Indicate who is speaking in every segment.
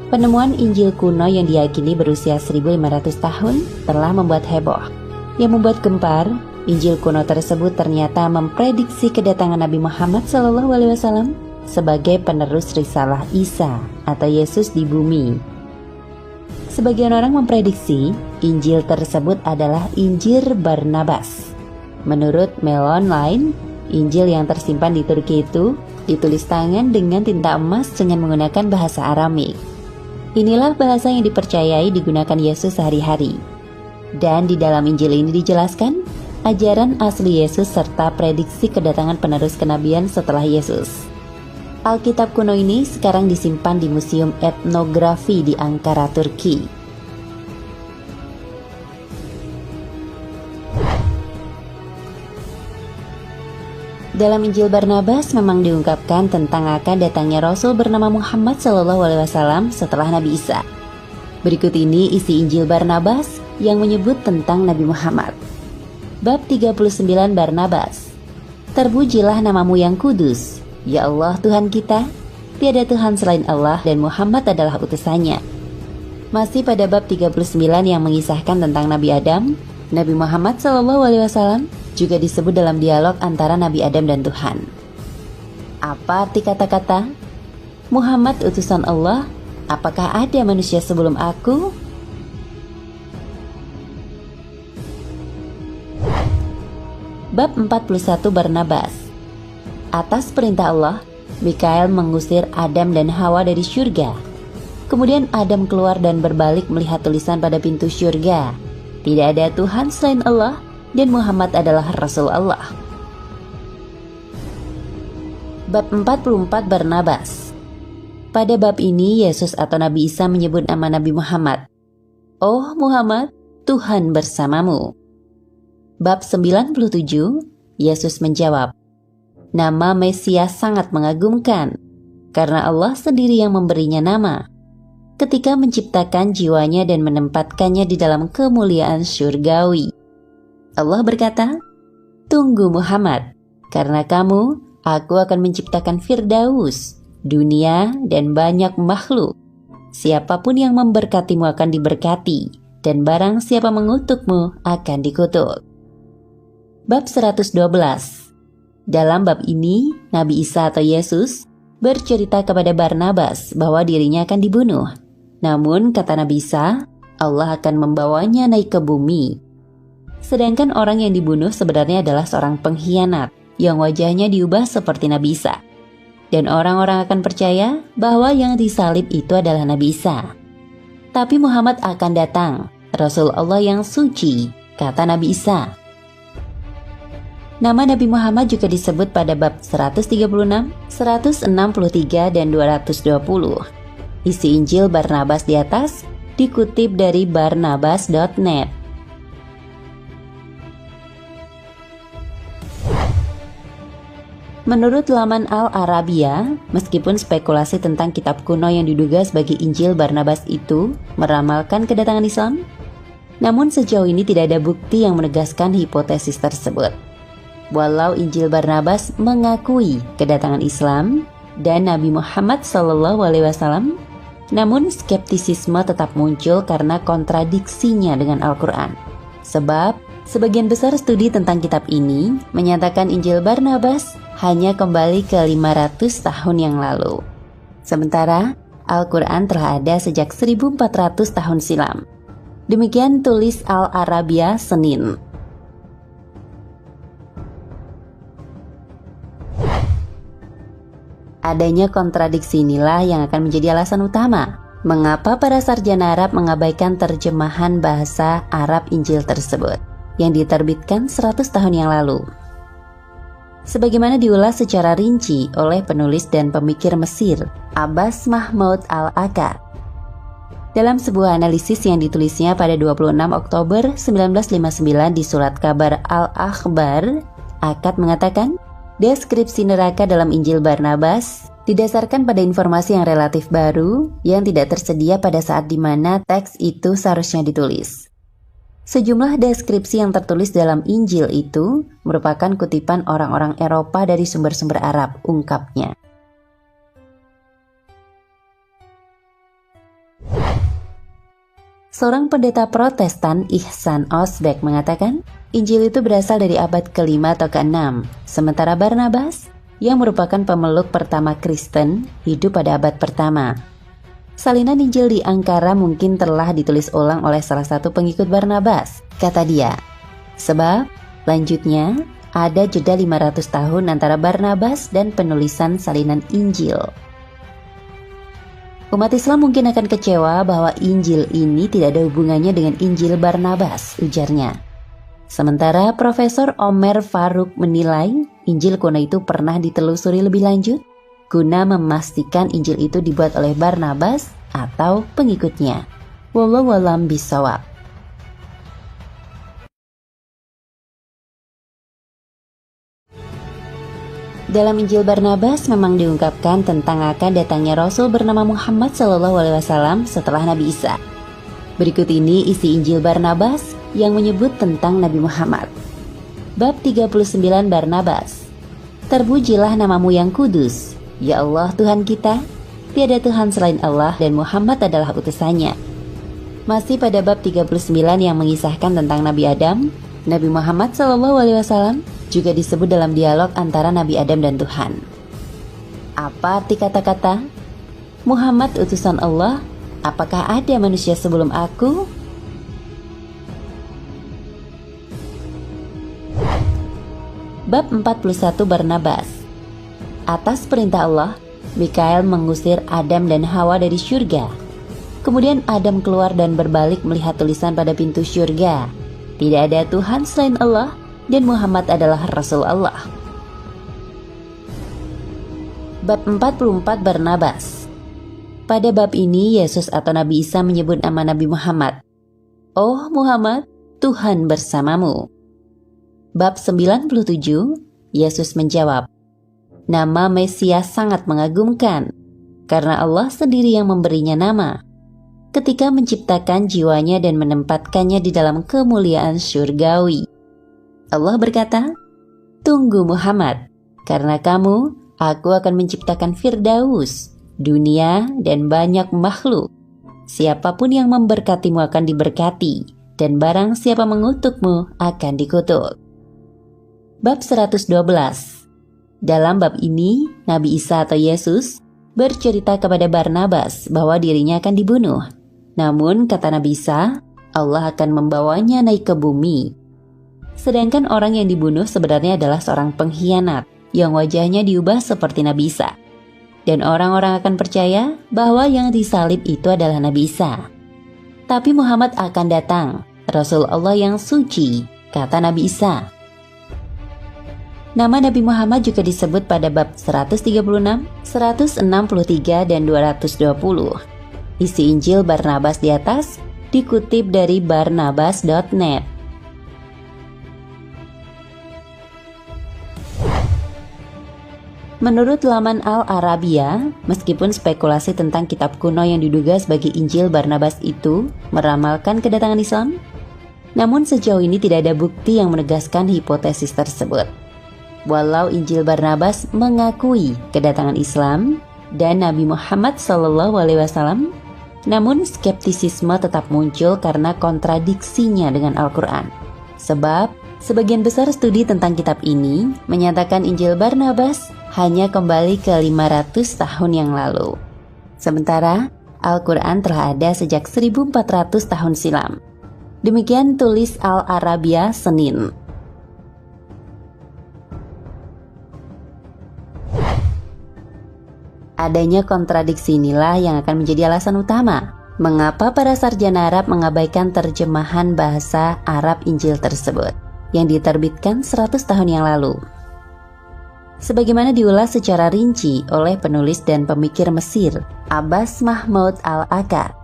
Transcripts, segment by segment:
Speaker 1: Penemuan Injil kuno yang diyakini berusia 1500 tahun telah membuat heboh. Yang membuat gempar, Injil kuno tersebut ternyata memprediksi kedatangan Nabi Muhammad SAW sebagai penerus risalah Isa atau Yesus di bumi. Sebagian orang memprediksi Injil tersebut adalah Injil Barnabas. Menurut Mail Online, Injil yang tersimpan di Turki itu ditulis tangan dengan tinta emas dengan menggunakan bahasa Aramik. Inilah bahasa yang dipercayai digunakan Yesus sehari-hari. Dan di dalam Injil ini dijelaskan ajaran asli Yesus serta prediksi kedatangan penerus kenabian setelah Yesus. Alkitab kuno ini sekarang disimpan di Museum Etnografi di Ankara, Turki. Dalam Injil Barnabas memang diungkapkan tentang akan datangnya Rasul bernama Muhammad SAW setelah Nabi Isa. Berikut ini isi Injil Barnabas yang menyebut tentang Nabi Muhammad. Bab 39 Barnabas. Terpujilah namamu yang kudus, ya Allah Tuhan kita, tiada Tuhan selain Allah dan Muhammad adalah utusannya. Masih pada bab 39 yang mengisahkan tentang Nabi Adam, Nabi Muhammad SAW juga disebut dalam dialog antara Nabi Adam dan Tuhan. Apa arti kata-kata? Muhammad utusan Allah, apakah ada manusia sebelum aku? Bab 41 Barnabas. Atas perintah Allah, Mikael mengusir Adam dan Hawa dari syurga. Kemudian Adam keluar dan berbalik melihat tulisan pada pintu syurga. Tidak ada Tuhan selain Allah dan Muhammad adalah Rasul Allah. Bab 44 Barnabas. Pada bab ini Yesus atau Nabi Isa menyebut nama Nabi Muhammad. Oh Muhammad, Tuhan bersamamu. Bab 97 Yesus menjawab, nama Mesias sangat mengagumkan, karena Allah sendiri yang memberinya nama, ketika menciptakan jiwanya dan menempatkannya di dalam kemuliaan syurgawi. Allah berkata, tunggu Muhammad, karena kamu, aku akan menciptakan Firdaus, dunia dan banyak makhluk. Siapapun yang memberkatimu akan diberkati, dan barang siapa mengutukmu akan dikutuk. Bab 112. Dalam bab ini, Nabi Isa atau Yesus bercerita kepada Barnabas bahwa dirinya akan dibunuh. Namun, kata Nabi Isa, Allah akan membawanya naik ke bumi. Sedangkan orang yang dibunuh sebenarnya adalah seorang pengkhianat yang wajahnya diubah seperti Nabi Isa. Dan orang-orang akan percaya bahwa yang disalib itu adalah Nabi Isa. Tapi Muhammad akan datang, Rasul Allah yang suci, kata Nabi Isa. Nama Nabi Muhammad juga disebut pada bab 136, 163, dan 220. Isi Injil Barnabas di atas dikutip dari barnabas.net. Menurut laman Al-Arabia, meskipun spekulasi tentang kitab kuno yang diduga sebagai Injil Barnabas itu meramalkan kedatangan Islam, namun sejauh ini tidak ada bukti yang menegaskan hipotesis tersebut. Walau Injil Barnabas mengakui kedatangan Islam dan Nabi Muhammad SAW, namun skeptisisme tetap muncul karena kontradiksinya dengan Al-Quran. Sebab sebagian besar studi tentang kitab ini menyatakan Injil Barnabas hanya kembali ke 500 tahun yang lalu. Sementara Al-Quran telah ada sejak 1400 tahun silam. Demikian tulis Al-Arabia Senin. Adanya kontradiksi inilah yang akan menjadi alasan utama mengapa para sarjana Arab mengabaikan terjemahan bahasa Arab Injil tersebut yang diterbitkan 100 tahun yang lalu. Sebagaimana diulas secara rinci oleh penulis dan pemikir Mesir, Abbas Mahmud Al-Akkad. Dalam sebuah analisis yang ditulisnya pada 26 Oktober 1959 di Surat Kabar Al-Akhbar, Akkad mengatakan, deskripsi neraka dalam Injil Barnabas didasarkan pada informasi yang relatif baru yang tidak tersedia pada saat di mana teks itu seharusnya ditulis. Sejumlah deskripsi yang tertulis dalam Injil itu merupakan kutipan orang-orang Eropa dari sumber-sumber Arab, ungkapnya. Seorang pendeta Protestan, Ihsan Osbeck, mengatakan Injil itu berasal dari abad ke-5 atau ke-6, sementara Barnabas, yang merupakan pemeluk pertama Kristen, hidup pada abad pertama. Salinan Injil di Ankara mungkin telah ditulis ulang oleh salah satu pengikut Barnabas, kata dia. Sebab, lanjutnya, ada jeda 500 tahun antara Barnabas dan penulisan salinan Injil. Umat Islam mungkin akan kecewa bahwa Injil ini tidak ada hubungannya dengan Injil Barnabas, ujarnya. Sementara Profesor Omer Farouk menilai Injil kuno itu pernah ditelusuri lebih lanjut guna memastikan Injil itu dibuat oleh Barnabas atau pengikutnya. Wallahu a'lam bishawab. Dalam Injil Barnabas memang diungkapkan tentang akan datangnya Rasul bernama Muhammad SAW setelah Nabi Isa. Berikut ini isi Injil Barnabas yang menyebut tentang Nabi Muhammad. Bab 39 Barnabas. Terpujilah namamu yang kudus, ya Allah Tuhan kita, tiada Tuhan selain Allah dan Muhammad adalah utusannya. Masih pada bab 39 yang mengisahkan tentang Nabi Adam, Nabi Muhammad SAW juga disebut dalam dialog antara Nabi Adam dan Tuhan. Apa arti kata-kata? Muhammad utusan Allah, apakah ada manusia sebelum aku? Bab 41 Barnabas. Atas perintah Allah, Mikael mengusir Adam dan Hawa dari syurga. Kemudian Adam keluar dan berbalik melihat tulisan pada pintu syurga. Tidak ada Tuhan selain Allah dan Muhammad adalah Rasul Allah. Bab 44 Barnabas. Pada bab ini Yesus atau Nabi Isa menyebut nama Nabi Muhammad. Oh Muhammad, Tuhan bersamamu. Bab 97, Yesus menjawab, nama Mesias sangat mengagumkan, karena Allah sendiri yang memberinya nama, ketika menciptakan jiwanya dan menempatkannya di dalam kemuliaan syurgawi. Allah berkata, tunggu Muhammad, karena kamu, aku akan menciptakan Firdaus, dunia dan banyak makhluk. Siapapun yang memberkatimu akan diberkati, dan barang siapa mengutukmu akan dikutuk. Bab 112. Dalam bab ini, Nabi Isa atau Yesus bercerita kepada Barnabas bahwa dirinya akan dibunuh. Namun, kata Nabi Isa, Allah akan membawanya naik ke bumi. Sedangkan orang yang dibunuh sebenarnya adalah seorang pengkhianat yang wajahnya diubah seperti Nabi Isa. Dan orang-orang akan percaya bahwa yang disalib itu adalah Nabi Isa. Tapi Muhammad akan datang, Rasul Allah yang suci, kata Nabi Isa. Nama Nabi Muhammad juga disebut pada bab 136, 163, dan 220. Isi Injil Barnabas di atas dikutip dari barnabas.net. Menurut laman Al-Arabia, meskipun spekulasi tentang kitab kuno yang diduga sebagai Injil Barnabas itu meramalkan kedatangan Islam, namun sejauh ini tidak ada bukti yang menegaskan hipotesis tersebut. Walau Injil Barnabas mengakui kedatangan Islam dan Nabi Muhammad SAW, namun skeptisisme tetap muncul karena kontradiksinya dengan Al-Quran. Sebab, sebagian besar studi tentang kitab ini menyatakan Injil Barnabas hanya kembali ke 500 tahun yang lalu. Sementara, Al-Quran telah ada sejak 1400 tahun silam. Demikian tulis Al-Arabia Senin. Adanya kontradiksi inilah yang akan menjadi alasan utama mengapa para sarjana Arab mengabaikan terjemahan bahasa Arab Injil tersebut yang diterbitkan 100 tahun yang lalu. Sebagaimana diulas secara rinci oleh penulis dan pemikir Mesir, Abbas Mahmud Al-Akkad.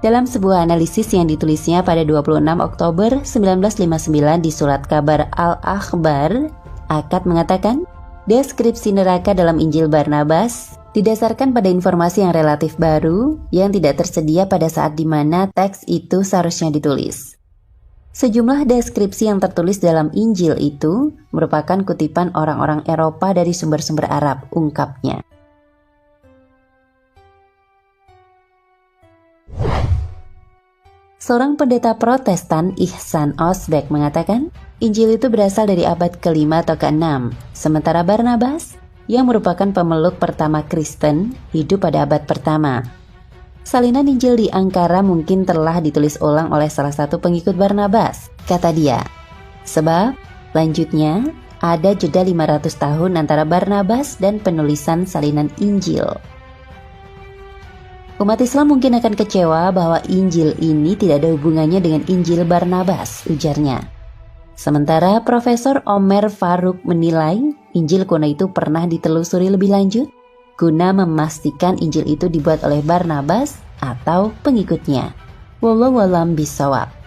Speaker 1: Dalam sebuah analisis yang ditulisnya pada 26 Oktober 1959 di Surat Kabar Al-Akhbar, Akkad mengatakan, deskripsi neraka dalam Injil Barnabas didasarkan pada informasi yang relatif baru yang tidak tersedia pada saat di mana teks itu seharusnya ditulis. Sejumlah deskripsi yang tertulis dalam Injil itu merupakan kutipan orang-orang Eropa dari sumber-sumber Arab, ungkapnya. Seorang pendeta Protestan, Ihsan Osbeck, mengatakan Injil itu berasal dari abad ke-5 atau ke-6, sementara Barnabas, yang merupakan pemeluk pertama Kristen, hidup pada abad pertama. Salinan Injil di Ankara mungkin telah ditulis ulang oleh salah satu pengikut Barnabas, kata dia. Sebab, lanjutnya, ada jeda 500 tahun antara Barnabas dan penulisan salinan Injil. Umat Islam mungkin akan kecewa bahwa Injil ini tidak ada hubungannya dengan Injil Barnabas, ujarnya. Sementara Profesor Omer Faruk menilai Injil kuno itu pernah ditelusuri lebih lanjut guna memastikan Injil itu dibuat oleh Barnabas atau pengikutnya. Wallahu a'lam bishawab.